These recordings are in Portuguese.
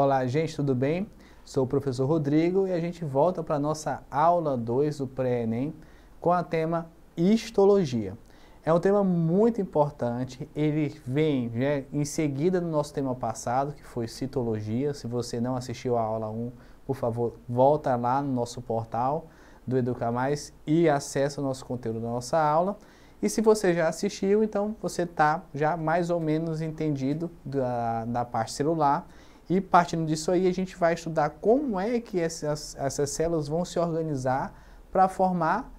Olá, gente, tudo bem? Sou o professor Rodrigo e a gente volta para a nossa aula 2 do Pré-ENEM com o tema histologia. É um tema muito importante, ele vem em seguida do nosso tema passado, que foi citologia. Se você não assistiu a aula 1, por favor, volta lá no nosso portal do Educar Mais e acessa o nosso conteúdo da nossa aula. E se você já assistiu, então você está já mais ou menos entendido da parte celular. E partindo disso aí, a gente vai estudar como é que essas células vão se organizar para formar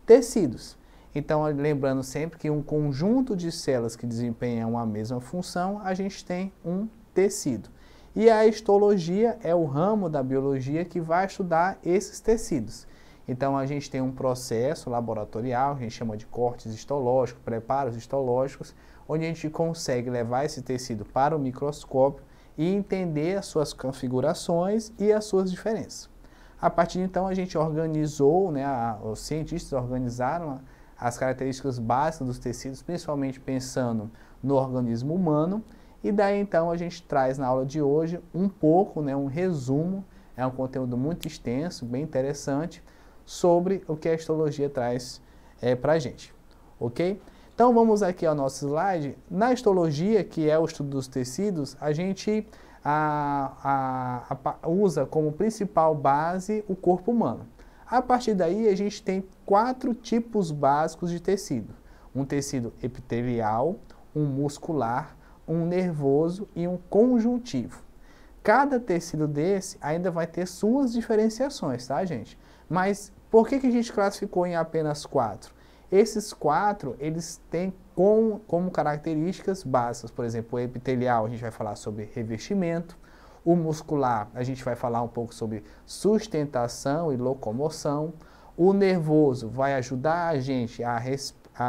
tecidos. Então, lembrando sempre que um conjunto de células que desempenham a mesma função, a gente tem um tecido. E a histologia é o ramo da biologia que vai estudar esses tecidos. Então, a gente tem um processo laboratorial, que a gente chama de cortes histológicos, preparos histológicos, onde a gente consegue levar esse tecido para o microscópio e entender as suas configurações e as suas diferenças. A partir de então, a gente organizou, os cientistas organizaram as características básicas dos tecidos, principalmente pensando no organismo humano, e daí então a gente traz na aula de hoje um pouco, um resumo, é um conteúdo muito extenso, bem interessante, sobre o que a histologia traz para a gente, ok? Então vamos aqui ao nosso slide. Na histologia, que é o estudo dos tecidos, a gente usa como principal base o corpo humano. A partir daí a gente tem 4 tipos básicos de tecido. Um tecido epitelial, um muscular, um nervoso e um conjuntivo. Cada tecido desse ainda vai ter suas diferenciações, tá, gente? Mas por que a gente classificou em apenas 4? Esses 4, eles têm como características básicas. Por exemplo, o epitelial, a gente vai falar sobre revestimento. O muscular, a gente vai falar um pouco sobre sustentação e locomoção. O nervoso vai ajudar a gente a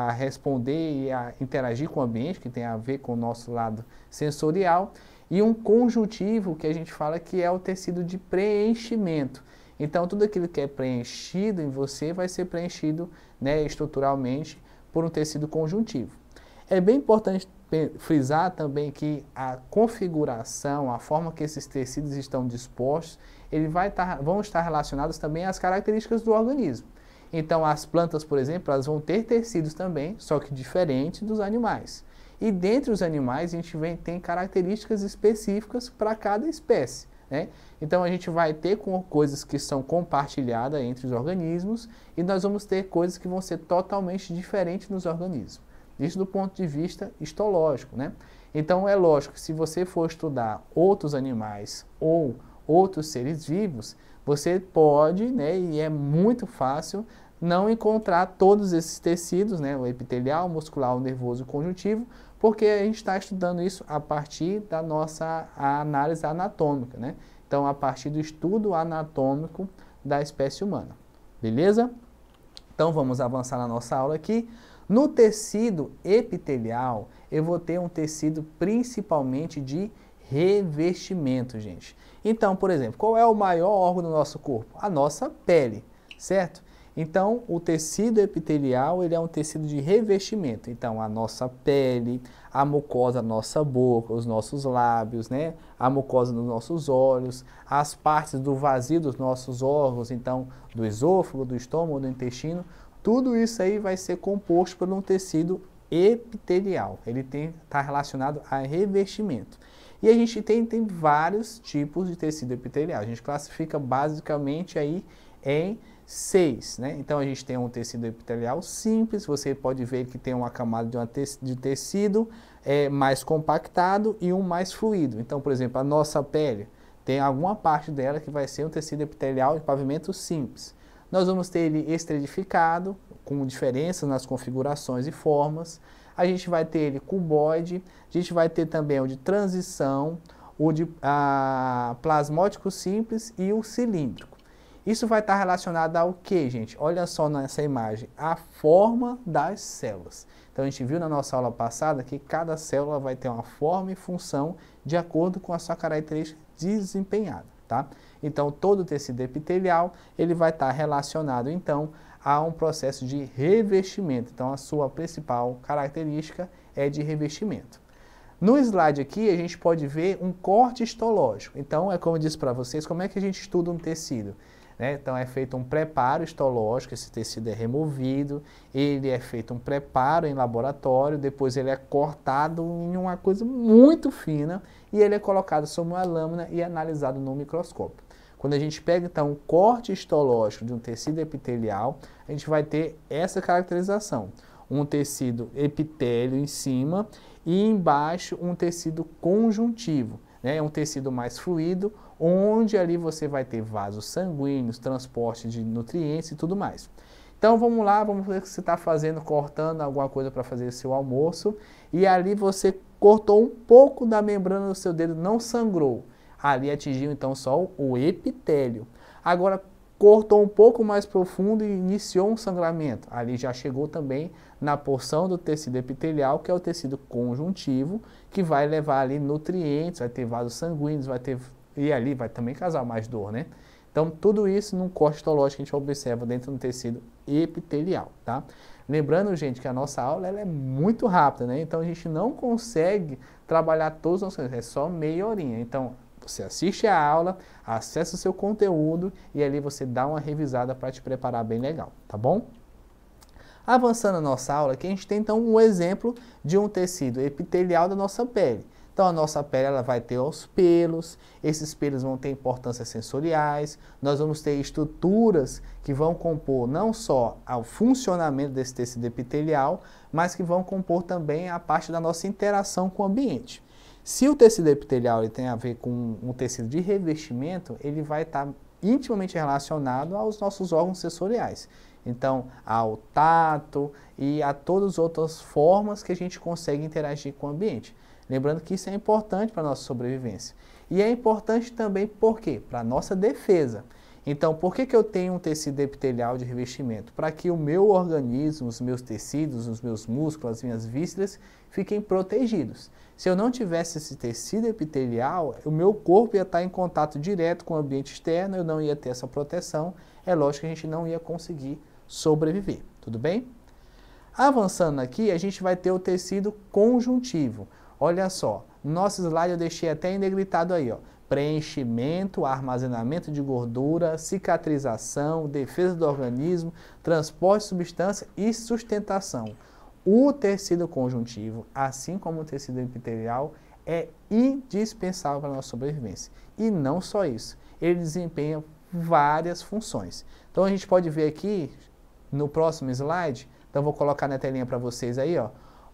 responder e a interagir com o ambiente, que tem a ver com o nosso lado sensorial. E um conjuntivo, que a gente fala que é o tecido de preenchimento. Então, tudo aquilo que é preenchido em você vai ser preenchido estruturalmente por um tecido conjuntivo. É bem importante frisar também que a configuração, a forma que esses tecidos estão dispostos, vão estar relacionados também às características do organismo. Então, as plantas, por exemplo, elas vão ter tecidos também, só que diferentes dos animais. E dentre os animais, a gente tem características específicas para cada espécie. Então a gente vai ter coisas que são compartilhadas entre os organismos e nós vamos ter coisas que vão ser totalmente diferentes nos organismos. Isso do ponto de vista histológico. Então é lógico que se você for estudar outros animais ou outros seres vivos, você pode, e é muito fácil, não encontrar todos esses tecidos, o epitelial, o muscular, o nervoso e o conjuntivo, porque a gente está estudando isso a partir da nossa análise anatômica, Então, a partir do estudo anatômico da espécie humana. Beleza? Então, vamos avançar na nossa aula aqui. No tecido epitelial, eu vou ter um tecido principalmente de revestimento, gente. Então, por exemplo, qual é o maior órgão do nosso corpo? A nossa pele, certo? Então, o tecido epitelial, ele é um tecido de revestimento. Então, a nossa pele, a mucosa da nossa boca, os nossos lábios, a mucosa dos nossos olhos, as partes do vazio dos nossos órgãos, então, do esôfago, do estômago, do intestino, tudo isso aí vai ser composto por um tecido epitelial. Ele está relacionado a revestimento. E a gente tem vários tipos de tecido epitelial. A gente classifica basicamente aí em 6, Então a gente tem um tecido epitelial simples, você pode ver que tem uma camada de tecido mais compactado e um mais fluido. Então, por exemplo, a nossa pele tem alguma parte dela que vai ser um tecido epitelial de pavimento simples. Nós vamos ter ele estratificado, com diferenças nas configurações e formas. A gente vai ter ele cuboide, a gente vai ter também o de transição, o de plasmótico simples e o cilíndrico. Isso vai estar relacionado ao que, gente? Olha só nessa imagem, a forma das células. Então, a gente viu na nossa aula passada que cada célula vai ter uma forma e função de acordo com a sua característica desempenhada, tá? Então, todo o tecido epitelial, ele vai estar relacionado, então, a um processo de revestimento. Então, a sua principal característica é de revestimento. No slide aqui, a gente pode ver um corte histológico. Então, é como eu disse para vocês, como é que a gente estuda um tecido? Né? Então, é feito um preparo histológico, esse tecido é removido, ele é feito um preparo em laboratório, depois ele é cortado em uma coisa muito fina e ele é colocado sobre uma lâmina e analisado no microscópio. Quando a gente pega, então, o corte histológico de um tecido epitelial, a gente vai ter essa caracterização. Um tecido epitélio em cima e embaixo um tecido conjuntivo. É um tecido mais fluido, onde ali você vai ter vasos sanguíneos, transporte de nutrientes e tudo mais. Então vamos lá, vamos ver o que você está fazendo, cortando alguma coisa para fazer seu almoço, e ali você cortou um pouco da membrana do seu dedo, não sangrou. Ali atingiu então só o epitélio. Agora cortou um pouco mais profundo e iniciou um sangramento. Ali já chegou também na porção do tecido epitelial, que é o tecido conjuntivo, que vai levar ali nutrientes, vai ter vasos sanguíneos, vai ter, e ali vai também causar mais dor, né? Então, tudo isso num corte histológico que a gente observa dentro do tecido epitelial, tá? Lembrando, gente, que a nossa aula ela é muito rápida, né? Então, a gente não consegue trabalhar todos os nossos, é só meia horinha. Então, você assiste a aula, acessa o seu conteúdo e ali você dá uma revisada para te preparar bem legal, tá bom? Avançando na nossa aula, aqui a gente tem então um exemplo de um tecido epitelial da nossa pele. Então a nossa pele ela vai ter os pelos, esses pelos vão ter importâncias sensoriais, nós vamos ter estruturas que vão compor não só o funcionamento desse tecido epitelial, mas que vão compor também a parte da nossa interação com o ambiente. Se o tecido epitelial ele tem a ver com um tecido de revestimento, ele vai estar intimamente relacionado aos nossos órgãos sensoriais. Então, ao tato e a todas as outras formas que a gente consegue interagir com o ambiente. Lembrando que isso é importante para a nossa sobrevivência. E é importante também, por quê? Para a nossa defesa. Então, por que eu tenho um tecido epitelial de revestimento? Para que o meu organismo, os meus tecidos, os meus músculos, as minhas vísceras fiquem protegidos. Se eu não tivesse esse tecido epitelial, o meu corpo ia estar em contato direto com o ambiente externo, eu não ia ter essa proteção, é lógico que a gente não ia conseguir sobreviver, tudo bem? Avançando aqui, a gente vai ter o tecido conjuntivo. Olha só, no nosso slide eu deixei até enegritado aí, ó. Preenchimento, armazenamento de gordura, cicatrização, defesa do organismo, transporte de substância e sustentação. O tecido conjuntivo, assim como o tecido epitelial, é indispensável para a nossa sobrevivência. E não só isso, ele desempenha várias funções. Então a gente pode ver aqui no próximo slide, então vou colocar na telinha para vocês aí, ó.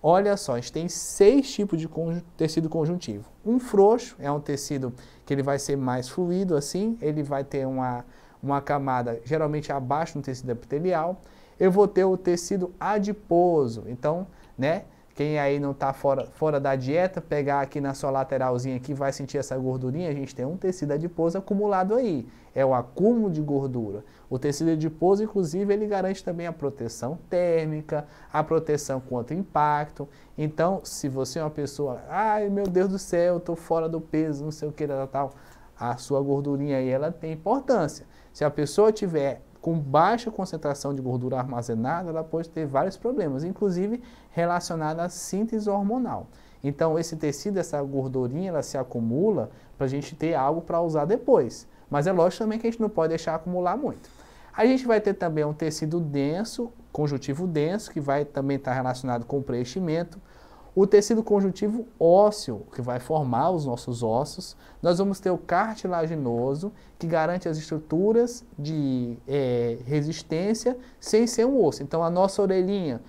Olha só, a gente tem 6 tipos de tecido conjuntivo. Um frouxo é um tecido que ele vai ser mais fluido assim, ele vai ter uma camada geralmente abaixo do tecido epitelial. Eu vou ter o tecido adiposo, então, né, quem aí não está fora da dieta, pegar aqui na sua lateralzinha aqui, vai sentir essa gordurinha, a gente tem um tecido adiposo acumulado aí, é o acúmulo de gordura. O tecido adiposo, inclusive, ele garante também a proteção térmica, a proteção contra impacto. Então, se você é uma pessoa, ai meu Deus do céu, eu estou fora do peso, não sei o que, tal, a sua gordurinha aí, ela tem importância. Se a pessoa tiver com baixa concentração de gordura armazenada, ela pode ter vários problemas, inclusive relacionada à síntese hormonal. Então, esse tecido, essa gordurinha, ela se acumula para a gente ter algo para usar depois. Mas é lógico também que a gente não pode deixar acumular muito. A gente vai ter também um tecido denso, conjuntivo denso, que vai também estar relacionado com o preenchimento. O tecido conjuntivo ósseo, que vai formar os nossos ossos. Nós vamos ter o cartilaginoso, que garante as estruturas de resistência sem ser um osso. Então, a nossa orelhinha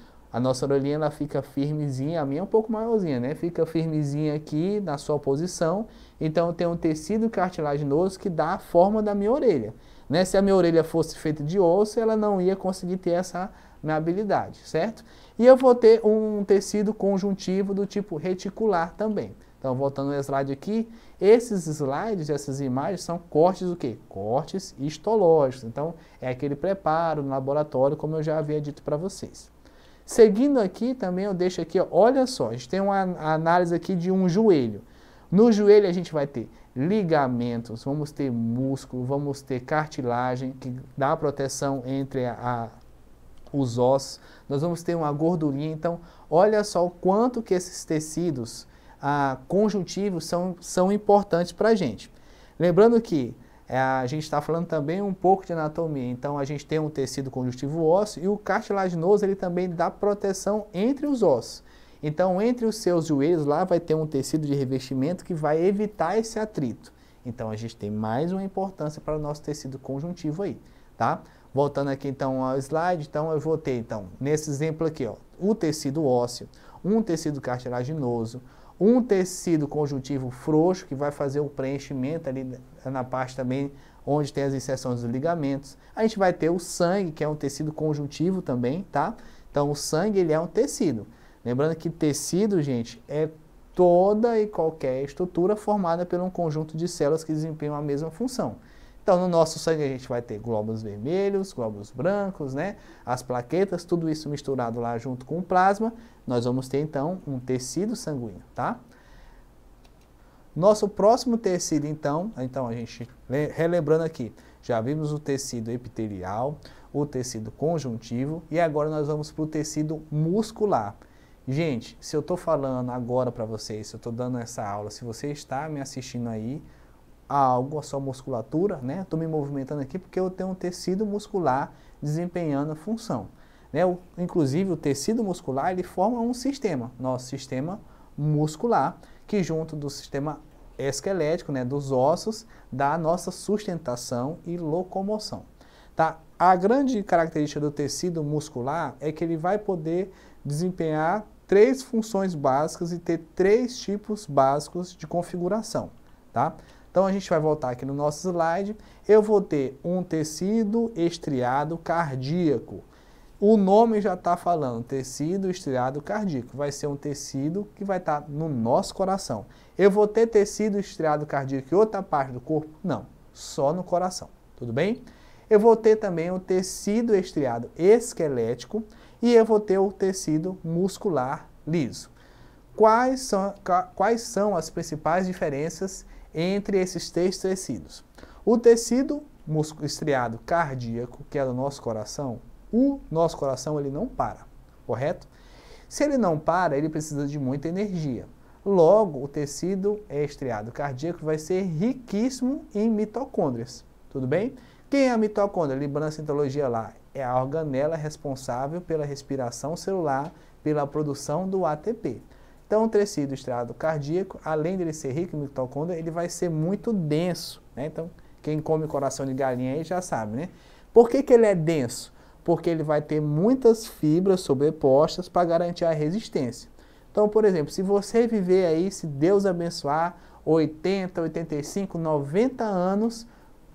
ela fica firmezinha, a minha é um pouco maiorzinha, né? Fica firmezinha aqui na sua posição. Então, eu tenho um tecido cartilaginoso que dá a forma da minha orelha. Né? Se a minha orelha fosse feita de osso, ela não ia conseguir ter essa minha habilidade, certo? E eu vou ter um tecido conjuntivo do tipo reticular também. Então, voltando no slide aqui, esses slides, essas imagens são cortes o quê? Cortes histológicos. Então, é aquele preparo no laboratório, como eu já havia dito para vocês. Seguindo aqui, também eu deixo aqui, ó, olha só, a gente tem uma análise aqui de um joelho. No joelho a gente vai ter ligamentos, vamos ter músculo, vamos ter cartilagem, que dá proteção entre os ossos, nós vamos ter uma gordurinha. Então, olha só o quanto que esses tecidos conjuntivos são importantes para a gente. Lembrando que a gente está falando também um pouco de anatomia, então a gente tem um tecido conjuntivo ósseo e o cartilaginoso ele também dá proteção entre os ossos. Então, entre os seus joelhos lá vai ter um tecido de revestimento que vai evitar esse atrito. Então, a gente tem mais uma importância para o nosso tecido conjuntivo aí, tá? Voltando aqui então ao slide, então eu vou ter então, nesse exemplo aqui, ó, o tecido ósseo, um tecido cartilaginoso, um tecido conjuntivo frouxo, que vai fazer o preenchimento ali na parte também onde tem as inserções dos ligamentos. A gente vai ter o sangue, que é um tecido conjuntivo também, tá? Então, o sangue, ele é um tecido. Lembrando que tecido, gente, é toda e qualquer estrutura formada por um conjunto de células que desempenham a mesma função. Então, no nosso sangue a gente vai ter glóbulos vermelhos, glóbulos brancos, né? As plaquetas, tudo isso misturado lá junto com o plasma. Nós vamos ter, então, um tecido sanguíneo, tá? Nosso próximo tecido, então a gente, relembrando aqui, já vimos o tecido epitelial, o tecido conjuntivo e agora nós vamos para o tecido muscular. Gente, se eu estou falando agora para vocês, se eu estou dando essa aula, se você está me assistindo aí, a sua musculatura, né? Estou me movimentando aqui porque eu tenho um tecido muscular desempenhando a função. Né? Inclusive, o tecido muscular, ele forma um sistema, nosso sistema muscular, que junto do sistema esquelético, né, dos ossos, dá a nossa sustentação e locomoção. Tá? A grande característica do tecido muscular é que ele vai poder desempenhar 3 funções básicas e ter 3 tipos básicos de configuração. Tá? Então, a gente vai voltar aqui no nosso slide. Eu vou ter um tecido estriado cardíaco. O nome já está falando, tecido estriado cardíaco. Vai ser um tecido que vai estar no nosso coração. Eu vou ter tecido estriado cardíaco em outra parte do corpo? Não, só no coração. Tudo bem? Eu vou ter também o tecido estriado esquelético e eu vou ter o tecido muscular liso. Quais são as principais diferenças entre esses 3 tecidos? O tecido estriado cardíaco, que é do nosso coração, o nosso coração ele não para, correto? Se ele não para, ele precisa de muita energia. Logo, o tecido estriado cardíaco vai ser riquíssimo em mitocôndrias, tudo bem? Quem é a mitocôndria? Lembrando a citologia lá, é a organela responsável pela respiração celular, pela produção do ATP. Então, o tecido estriado cardíaco, além de ele ser rico em mitocôndria, ele vai ser muito denso, né? Então, quem come coração de galinha aí já sabe, né? Por que ele é denso? Porque ele vai ter muitas fibras sobrepostas para garantir a resistência. Então, por exemplo, se você viver aí, se Deus abençoar, 80, 85, 90 anos,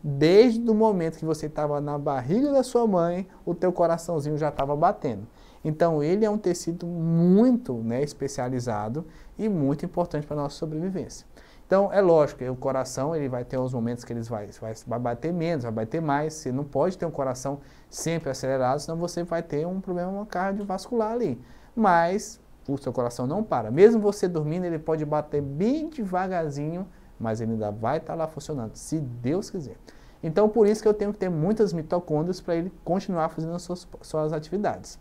desde o momento que você estava na barriga da sua mãe, o teu coraçãozinho já estava batendo. Então, ele é um tecido muito, né, especializado e muito importante para a nossa sobrevivência. Então, é lógico que o coração ele vai ter os momentos que ele vai bater menos, vai bater mais. Você não pode ter um coração sempre acelerado, senão você vai ter um problema cardiovascular ali. Mas o seu coração não para. Mesmo você dormindo, ele pode bater bem devagarzinho, mas ele ainda vai estar lá funcionando, se Deus quiser. Então, por isso que eu tenho que ter muitas mitocôndrias para ele continuar fazendo as suas atividades.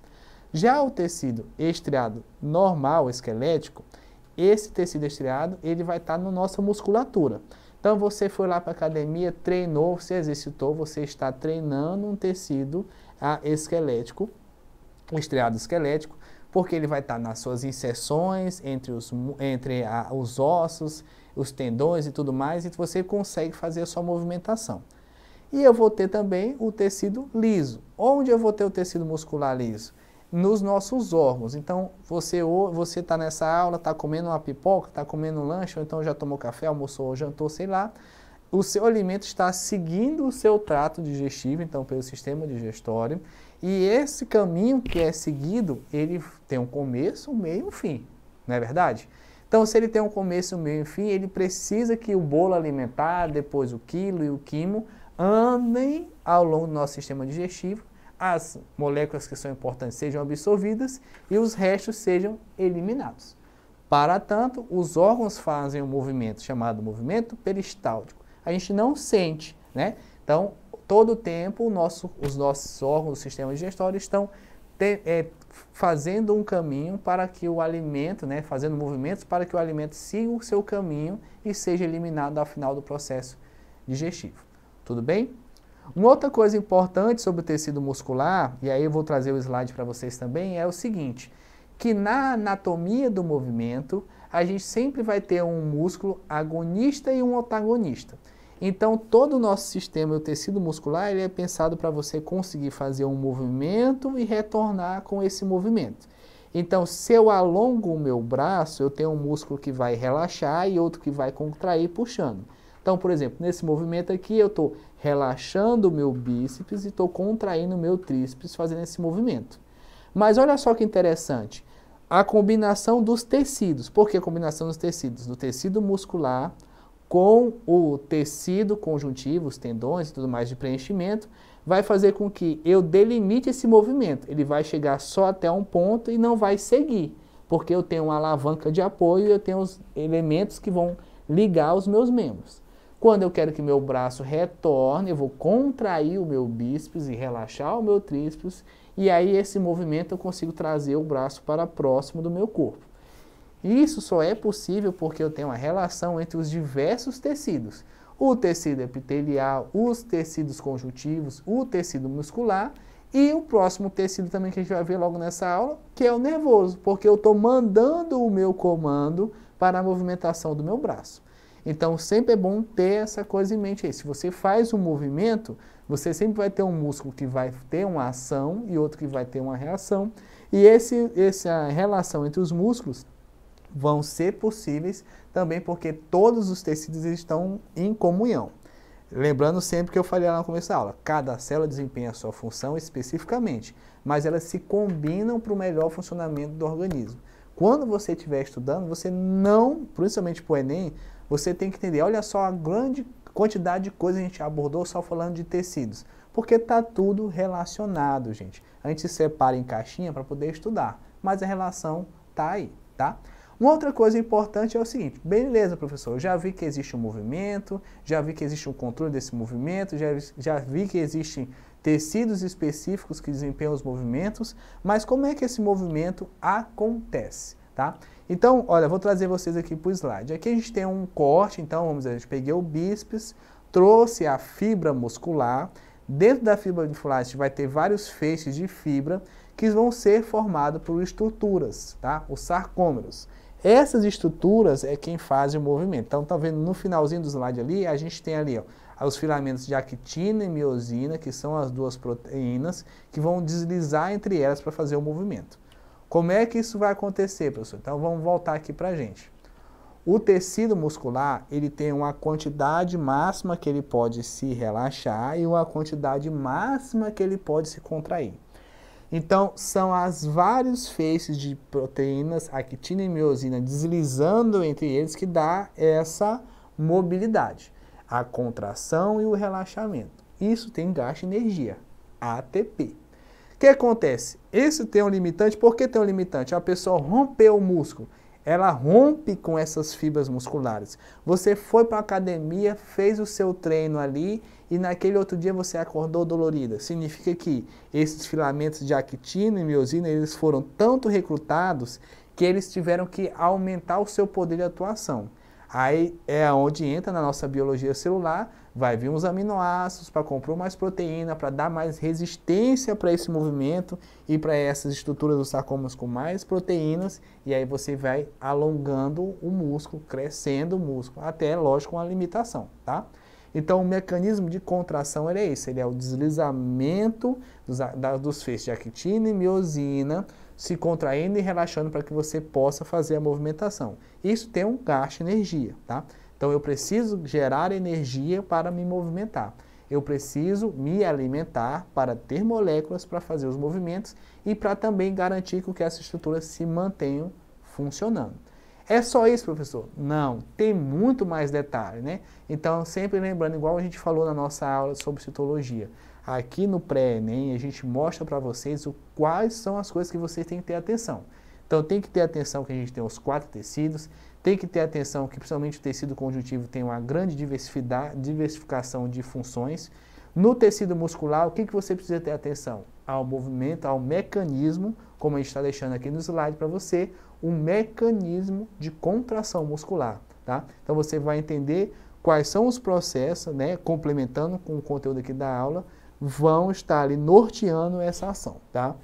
Já o tecido estriado normal, esquelético, esse tecido estriado, ele vai estar na nossa musculatura. Então, você foi lá para a academia, treinou, se exercitou, você está treinando um tecido esquelético, o estriado esquelético, porque ele vai estar nas suas inserções entre os ossos, os tendões e tudo mais, e você consegue fazer a sua movimentação. E eu vou ter também o tecido liso. Onde eu vou ter o tecido muscular liso? Nos nossos órgãos. Então, você está nessa aula, está comendo uma pipoca, está comendo um lanche, ou então já tomou café, almoçou ou jantou, sei lá. O seu alimento está seguindo o seu trato digestivo, então pelo sistema digestório, e esse caminho que é seguido, ele tem um começo, um meio e um fim, não é verdade? Então, se ele tem um começo, um meio e um fim, ele precisa que o bolo alimentar, depois o quilo e o quimo, andem ao longo do nosso sistema digestivo, as moléculas que são importantes sejam absorvidas e os restos sejam eliminados. Para tanto, os órgãos fazem um movimento chamado movimento peristáltico. A gente não sente, né? Então, todo o tempo os nossos órgãos do sistema digestório estão fazendo um caminho para que o alimento, né, fazendo movimentos para que o alimento siga o seu caminho e seja eliminado ao final do processo digestivo. Tudo bem? Uma outra coisa importante sobre o tecido muscular, e aí eu vou trazer o slide para vocês também, é o seguinte, que na anatomia do movimento, a gente sempre vai ter um músculo agonista e um antagonista. Então, todo o nosso sistema, o tecido muscular, ele é pensado para você conseguir fazer um movimento e retornar com esse movimento. Então, se eu alongo o meu braço, eu tenho um músculo que vai relaxar e outro que vai contrair puxando. Então, por exemplo, nesse movimento aqui, eu estou relaxando o meu bíceps e estou contraindo o meu tríceps fazendo esse movimento. Mas olha só que interessante, a combinação dos tecidos. Por que a combinação dos tecidos? Do tecido muscular com o tecido conjuntivo, os tendões e tudo mais de preenchimento, vai fazer com que eu delimite esse movimento. Ele vai chegar só até um ponto e não vai seguir, porque eu tenho uma alavanca de apoio e eu tenho os elementos que vão ligar os meus membros. Quando eu quero que meu braço retorne, eu vou contrair o meu bíceps e relaxar o meu tríceps, e aí esse movimento eu consigo trazer o braço para próximo do meu corpo. Isso só é possível porque eu tenho uma relação entre os diversos tecidos. O tecido epitelial, os tecidos conjuntivos, o tecido muscular e o próximo tecido também que a gente vai ver logo nessa aula, que é o nervoso, porque eu estou mandando o meu comando para a movimentação do meu braço. Então, sempre é bom ter essa coisa em mente aí. Se você faz um movimento, você sempre vai ter um músculo que vai ter uma ação e outro que vai ter uma reação. E essa relação entre os músculos vão ser possíveis também porque todos os tecidos estão em comunhão. Lembrando sempre que eu falei lá no começo da aula, cada célula desempenha a sua função especificamente, mas elas se combinam para o melhor funcionamento do organismo. Quando você estiver estudando, você não, principalmente para o Enem, você tem que entender, olha só a grande quantidade de coisas que a gente abordou só falando de tecidos, porque está tudo relacionado, gente. A gente se separa em caixinha para poder estudar, mas a relação está aí, tá? Uma outra coisa importante é o seguinte, beleza, professor, eu já vi que existe um movimento, já vi que existe um controle desse movimento, já vi que existem tecidos específicos que desempenham os movimentos, mas como é que esse movimento acontece, tá? Então, olha, vou trazer vocês aqui para o slide. Aqui a gente tem um corte, então, vamos dizer, a gente peguei o bíceps, trouxe a fibra muscular, dentro da fibra muscular a gente vai ter vários feixes de fibra que vão ser formados por estruturas, tá? Os sarcômeros. Essas estruturas é quem faz o movimento. Então, tá vendo no finalzinho do slide ali, a gente tem ali, ó, os filamentos de actina e miosina, que são as duas proteínas, que vão deslizar entre elas para fazer o movimento. Como é que isso vai acontecer, professor? Então, vamos voltar aqui para a gente. O tecido muscular, ele tem uma quantidade máxima que ele pode se relaxar e uma quantidade máxima que ele pode se contrair. Então, são as vários feixes de proteínas, actina e miosina, deslizando entre eles que dá essa mobilidade, a contração e o relaxamento. Isso tem gasto de energia, ATP. O que acontece? Esse tem um limitante. Por que tem um limitante? A pessoa rompeu o músculo. Ela rompe com essas fibras musculares. Você foi para a academia, fez o seu treino ali e naquele outro dia você acordou dolorida. Significa que esses filamentos de actina e miosina, eles foram tanto recrutados que eles tiveram que aumentar o seu poder de atuação. Aí é onde entra na nossa biologia celular, vai vir uns aminoácidos para compor mais proteína, para dar mais resistência para esse movimento e para essas estruturas dos sarcômeros com mais proteínas, e aí você vai alongando o músculo, crescendo o músculo, até, lógico, uma limitação, tá? Então, o mecanismo de contração ele é esse, ele é o deslizamento dos feixes de actina e miosina, se contraindo e relaxando para que você possa fazer a movimentação. Isso tem um gasto de energia, tá? Então, eu preciso gerar energia para me movimentar. Eu preciso me alimentar para ter moléculas para fazer os movimentos e para também garantir que essas estruturas se mantenham funcionando. É só isso, professor? Não, tem muito mais detalhe, né? Então, sempre lembrando, igual a gente falou na nossa aula sobre citologia, aqui no pré-ENEM a gente mostra para vocês quais são as coisas que vocês têm que ter atenção. Então, tem que ter atenção que a gente tem os 4 tecidos, tem que ter atenção que principalmente o tecido conjuntivo tem uma grande diversificação de funções. No tecido muscular, o que você precisa ter atenção? Ao movimento, ao mecanismo, como a gente está deixando aqui no slide para você, o mecanismo de contração muscular, tá? Então você vai entender quais são os processos, né, complementando com o conteúdo aqui da aula, vão estar ali norteando essa ação, tá?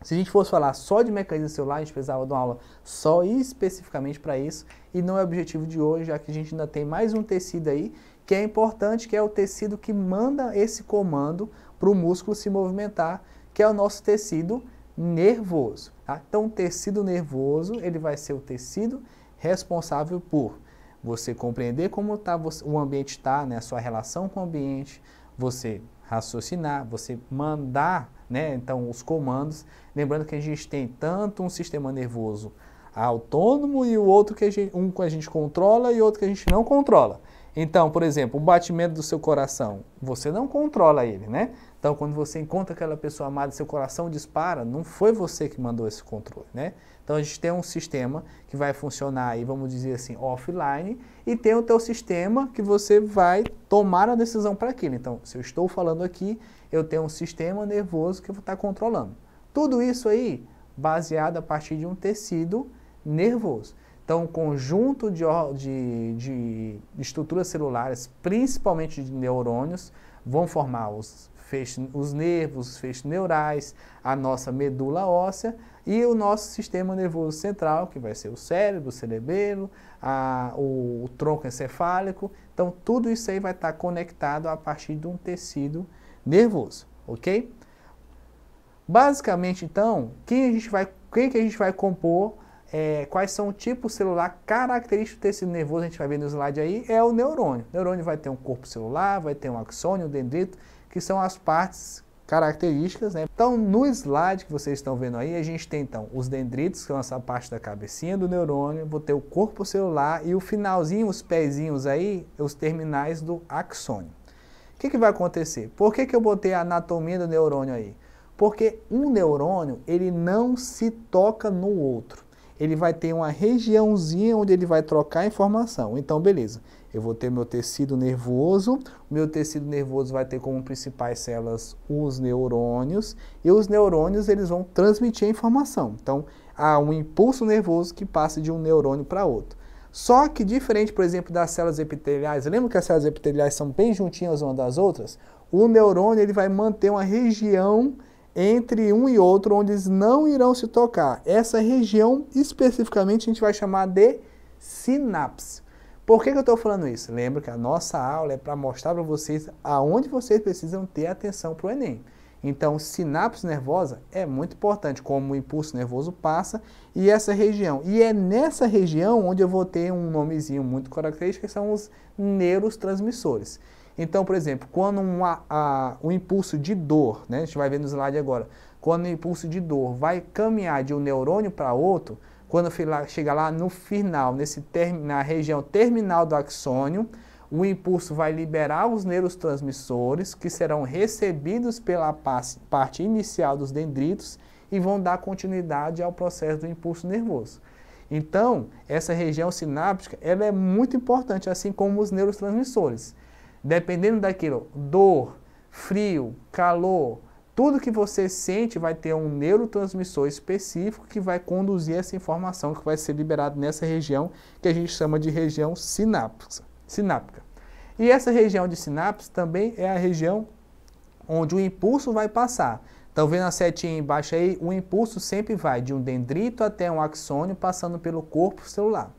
Se a gente fosse falar só de mecanismo celular, a gente precisava de uma aula só especificamente para isso, e não é o objetivo de hoje, já que a gente ainda tem mais um tecido aí, que é importante, que é o tecido que manda esse comando para o músculo se movimentar, que é o nosso tecido nervoso. Tá? Então, o tecido nervoso, ele vai ser o tecido responsável por você compreender como o ambiente está, né, a sua relação com o ambiente, você raciocinar, você mandar, né, então, os comandos. Lembrando que a gente tem tanto um sistema nervoso autônomo e o outro que um que a gente controla e outro que a gente não controla. Então, por exemplo, o batimento do seu coração, você não controla ele, né? Então, quando você encontra aquela pessoa amada e seu coração dispara, não foi você que mandou esse controle, né? Então, a gente tem um sistema que vai funcionar aí, vamos dizer assim, offline, e tem o teu sistema que você vai tomar a decisão para aquilo. Então, se eu estou falando aqui, eu tenho um sistema nervoso que eu vou estar controlando. Tudo isso aí baseado a partir de um tecido nervoso. Então, um conjunto de estruturas celulares, principalmente de neurônios, vão formar os nervos, os feixes neurais, a nossa medula óssea e o nosso sistema nervoso central, que vai ser o cérebro, o cerebelo, o tronco encefálico. Então, tudo isso aí vai estar conectado a partir de um tecido nervoso, ok? Basicamente, então, quem que a gente vai compor, quais são o tipo celular característico do tecido nervoso, a gente vai ver no slide aí, é o neurônio. O neurônio vai ter um corpo celular, vai ter um axônio, um dendrito, que são as partes características, né? Então, no slide que vocês estão vendo aí, a gente tem, então, os dendritos, que são essa parte da cabecinha do neurônio, vou ter o corpo celular e o finalzinho, os pezinhos aí, os terminais do axônio. O que vai acontecer? Por que eu botei a anatomia do neurônio aí? Porque um neurônio, ele não se toca no outro. Ele vai ter uma regiãozinha onde ele vai trocar informação. Então, beleza, eu vou ter meu tecido nervoso, o meu tecido nervoso vai ter como principais células os neurônios, e os neurônios eles vão transmitir a informação. Então, há um impulso nervoso que passa de um neurônio para outro. Só que diferente, por exemplo, das células epiteliais, lembra que as células epiteliais são bem juntinhas umas das outras? O neurônio ele vai manter uma região entre um e outro, onde eles não irão se tocar. Essa região, especificamente, a gente vai chamar de sinapse. Por que eu estou falando isso? Lembra que a nossa aula é para mostrar para vocês aonde vocês precisam ter atenção para o Enem. Então, sinapse nervosa é muito importante, como o impulso nervoso passa, e essa região. E é nessa região onde eu vou ter um nomezinho muito característico, que são os neurotransmissores. Então, por exemplo, quando um impulso de dor, né, a gente vai ver no slide agora, quando o impulso de dor vai caminhar de um neurônio para outro, quando chegar lá no final, na região terminal do axônio, o impulso vai liberar os neurotransmissores, que serão recebidos pela parte inicial dos dendritos e vão dar continuidade ao processo do impulso nervoso. Então, essa região sináptica ela é muito importante, assim como os neurotransmissores. Dependendo daquilo, dor, frio, calor, tudo que você sente vai ter um neurotransmissor específico que vai conduzir essa informação que vai ser liberada nessa região que a gente chama de região sináptica. E essa região de sinapse também é a região onde o impulso vai passar. Estão vendo a setinha embaixo aí? O impulso sempre vai de um dendrito até um axônio, passando pelo corpo celular.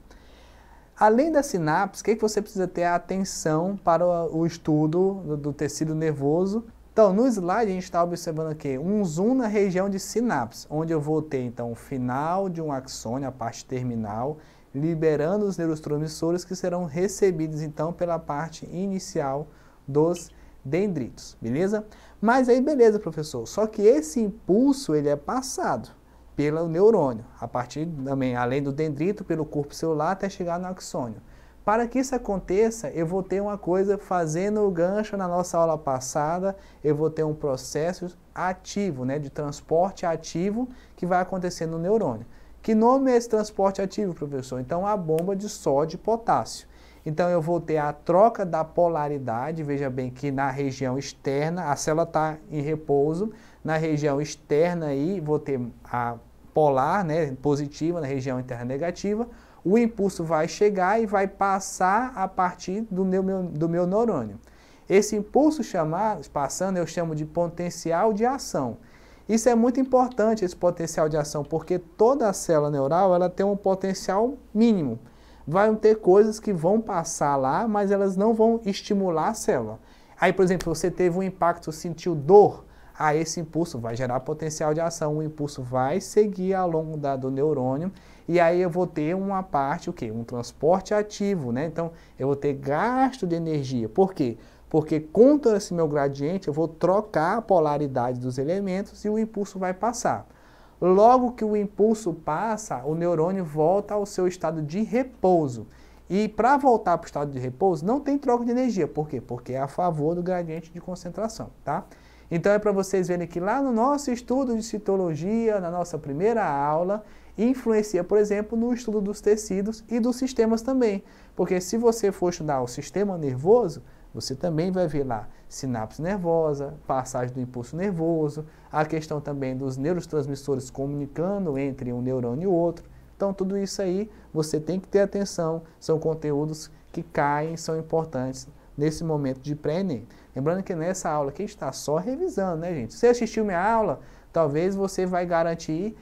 Além da sinapse, o que você precisa ter atenção para o estudo do tecido nervoso? Então, no slide a gente está observando aqui um zoom na região de sinapse, onde eu vou ter então o final de um axônio, a parte terminal, liberando os neurotransmissores que serão recebidos então pela parte inicial dos dendritos, beleza? Mas aí beleza, professor, só que esse impulso ele é passado pelo neurônio, a partir também, além do dendrito, pelo corpo celular até chegar no axônio. Para que isso aconteça, eu vou ter uma coisa fazendo o gancho na nossa aula passada, eu vou ter um processo ativo, né, de transporte ativo que vai acontecer no neurônio. Que nome é esse transporte ativo, professor? Então, a bomba de sódio e potássio. Então eu vou ter a troca da polaridade, veja bem que na região externa, a célula está em repouso, na região externa aí vou ter a polar, né, positiva, na região interna negativa, o impulso vai chegar e vai passar a partir do meu neurônio. Esse impulso passando eu chamo de potencial de ação. Isso é muito importante, esse potencial de ação, porque toda a célula neural ela tem um potencial mínimo. Vai ter coisas que vão passar lá, mas elas não vão estimular a célula. Aí, por exemplo, você teve um impacto, sentiu dor, esse impulso vai gerar potencial de ação, o impulso vai seguir ao longo do neurônio, e aí eu vou ter uma parte, o quê? Um transporte ativo, né? Então, eu vou ter gasto de energia. Por quê? Porque com todo esse meu gradiente, eu vou trocar a polaridade dos elementos e o impulso vai passar. Logo que o impulso passa, o neurônio volta ao seu estado de repouso. E para voltar para o estado de repouso, não tem troca de energia. Por quê? Porque é a favor do gradiente de concentração, tá? Então é para vocês verem que lá no nosso estudo de citologia, na nossa primeira aula, influencia, por exemplo, no estudo dos tecidos e dos sistemas também. Porque se você for estudar o sistema nervoso, você também vai ver lá sinapse nervosa, passagem do impulso nervoso, a questão também dos neurotransmissores comunicando entre um neurônio e outro. Então, tudo isso aí você tem que ter atenção, são conteúdos que caem, são importantes nesse momento de pré-ENEM. Lembrando que nessa aula aqui a gente está só revisando, né, gente? Se você assistiu minha aula, talvez você vai garantir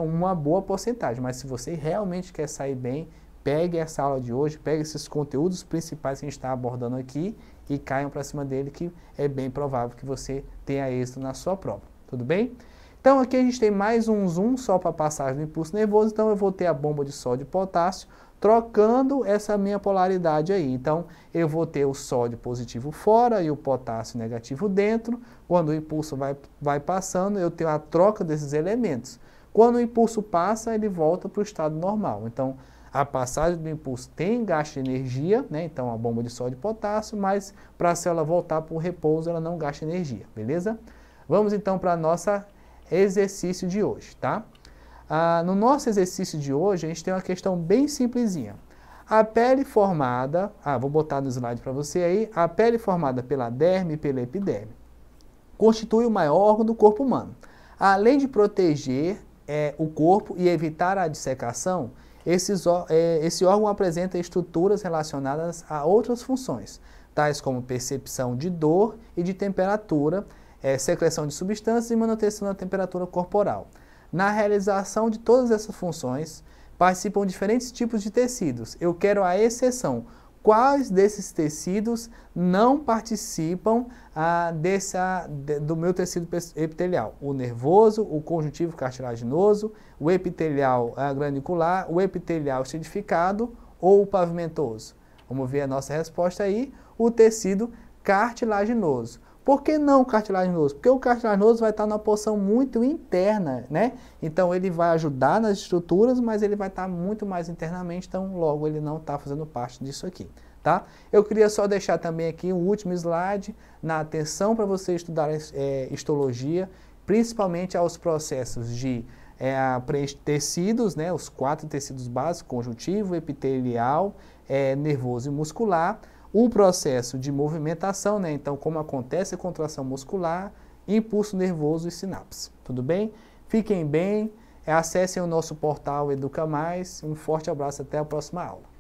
uma boa porcentagem, mas se você realmente quer sair bem, pegue essa aula de hoje, pegue esses conteúdos principais que a gente está abordando aqui e caiam para cima dele, que é bem provável que você tenha êxito na sua prova. Tudo bem? Então aqui a gente tem mais um zoom só para passagem do impulso nervoso, então eu vou ter a bomba de sódio e potássio trocando essa minha polaridade aí. Então eu vou ter o sódio positivo fora e o potássio negativo dentro. Quando o impulso vai passando, eu tenho a troca desses elementos. Quando o impulso passa, ele volta para o estado normal. Então, a passagem do impulso tem gasto de energia, né? Então a bomba de sódio e potássio, mas para a célula voltar para o repouso, ela não gasta energia, beleza? Vamos então para o nosso exercício de hoje, tá? No nosso exercício de hoje, a gente tem uma questão bem simplesinha. A pele formada, vou botar no slide para você aí, a pele formada pela derme e pela epiderme constitui o maior órgão do corpo humano. Além de proteger o corpo e evitar a dissecação, esse órgão apresenta estruturas relacionadas a outras funções, tais como percepção de dor e de temperatura, secreção de substâncias e manutenção da temperatura corporal. Na realização de todas essas funções, participam diferentes tipos de tecidos. Eu quero a exceção. Quais desses tecidos não participam do meu tecido epitelial? O nervoso, o conjuntivo cartilaginoso, o epitelial granicular, o epitelial estridificado ou o pavimentoso? Vamos ver a nossa resposta aí, o tecido cartilaginoso. Por que não cartilaginoso? Porque o cartilaginoso vai estar numa posição muito interna, né? Então ele vai ajudar nas estruturas, mas ele vai estar muito mais internamente, então logo ele não está fazendo parte disso aqui, tá? Eu queria só deixar também aqui um último slide na atenção para você estudar histologia, principalmente aos processos de tecidos, né? Os 4 tecidos básicos, conjuntivo, epitelial, nervoso e muscular. O processo de movimentação, né? Então, como acontece a contração muscular, impulso nervoso e sinapse. Tudo bem? Fiquem bem, acessem o nosso portal Educa Mais. Um forte abraço, até a próxima aula.